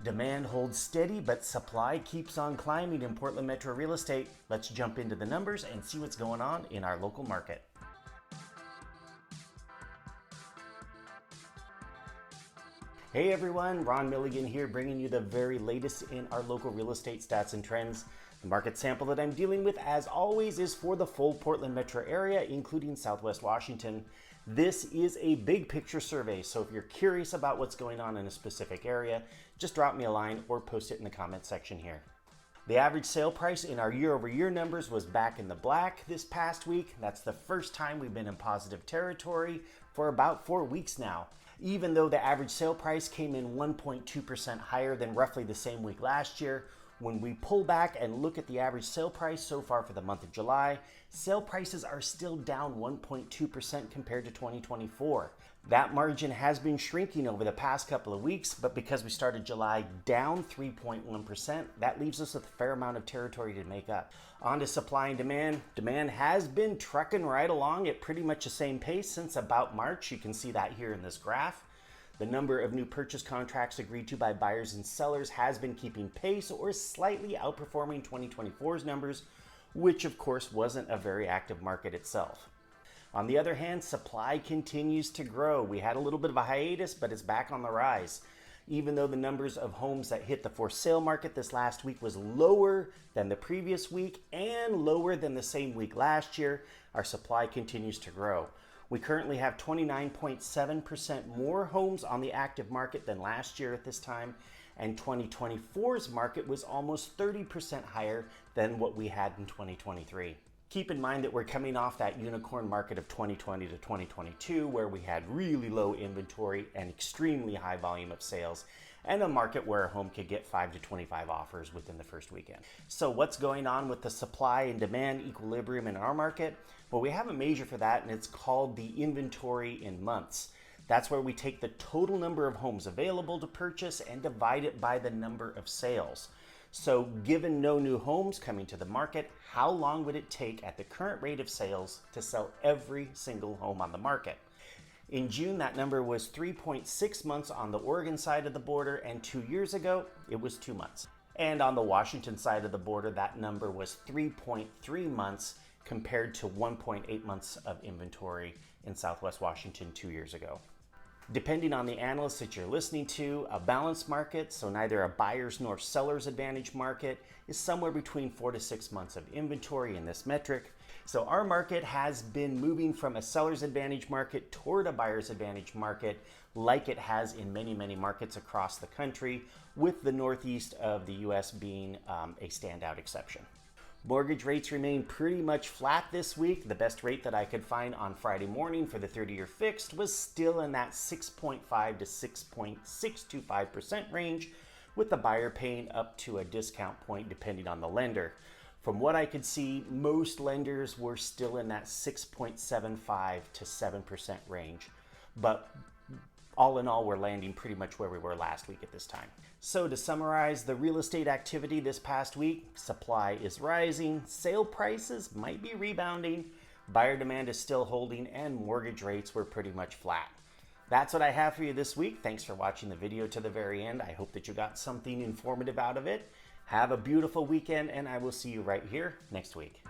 Demand holds steady, but supply keeps on climbing in Portland Metro real estate. Let's jump into the numbers and see what's going on in our local market. Hey everyone, RRMilligan here, bringing you the very latest in our local real estate stats and trends. The market sample that I'm dealing with, as always, is for the full Portland metro area, including Southwest Washington. This is a big picture survey, so if you're curious about what's going on in a specific area, just drop me a line or post it in the comment section here. The average sale price in our year-over-year numbers was back in the black this past week. That's the first time we've been in positive territory for about 4 weeks now. Even though the average sale price came in 1.2% higher than roughly the same week last year, when we pull back and look at the average sale price so far for the month of July, sale prices are still down 1.2% compared to 2024. That margin has been shrinking over the past couple of weeks, but because we started July down 3.1%, that leaves us with a fair amount of territory to make up. On to supply and demand. Demand has been trucking right along at pretty much the same pace since about March. You can see that here in this graph. The number of new purchase contracts agreed to by buyers and sellers has been keeping pace or slightly outperforming 2024's numbers, which of course wasn't a very active market itself. On the other hand, supply continues to grow. We had a little bit of a hiatus, but it's back on the rise. Even though the numbers of homes that hit the for sale market this last week was lower than the previous week and lower than the same week last year, our supply continues to grow. We currently have 29.7% more homes on the active market than last year at this time, and 2024's market was almost 30% higher than what we had in 2023. Keep in mind that we're coming off that unicorn market of 2020 to 2022, where we had really low inventory and extremely high volume of sales, and a market where a home could get 5 to 25 offers within the first weekend. So what's going on with the supply and demand equilibrium in our market? Well, we have a measure for that, and it's called the inventory in months. That's where we take the total number of homes available to purchase and divide it by the number of sales. So given no new homes coming to the market, how long would it take at the current rate of sales to sell every single home on the market? In June, that number was 3.6 months on the Oregon side of the border, and 2 years ago, it was 2 months. And on the Washington side of the border, that number was 3.3 months compared to 1.8 months of inventory in Southwest Washington 2 years ago. Depending on the analyst that you're listening to, a balanced market, so neither a buyer's nor seller's advantage market, is somewhere between 4 to 6 months of inventory in this metric. So our market has been moving from a seller's advantage market toward a buyer's advantage market, like it has in many, many markets across the country, with the northeast of the US being a standout exception. Mortgage rates remain pretty much flat this week. The best rate that I could find on Friday morning for the 30-year fixed was still in that 6.5 to 6.625% range, with the buyer paying up to a discount point depending on the lender. From what I could see, most lenders were still in that 6.75 to 7% range, but all in all, we're landing pretty much where we were last week at this time. So to summarize the real estate activity this past week, supply is rising, sale prices might be rebounding, buyer demand is still holding, and mortgage rates were pretty much flat. That's what I have for you this week. Thanks for watching the video to the very end. I hope that you got something informative out of it. Have a beautiful weekend, and I will see you right here next week.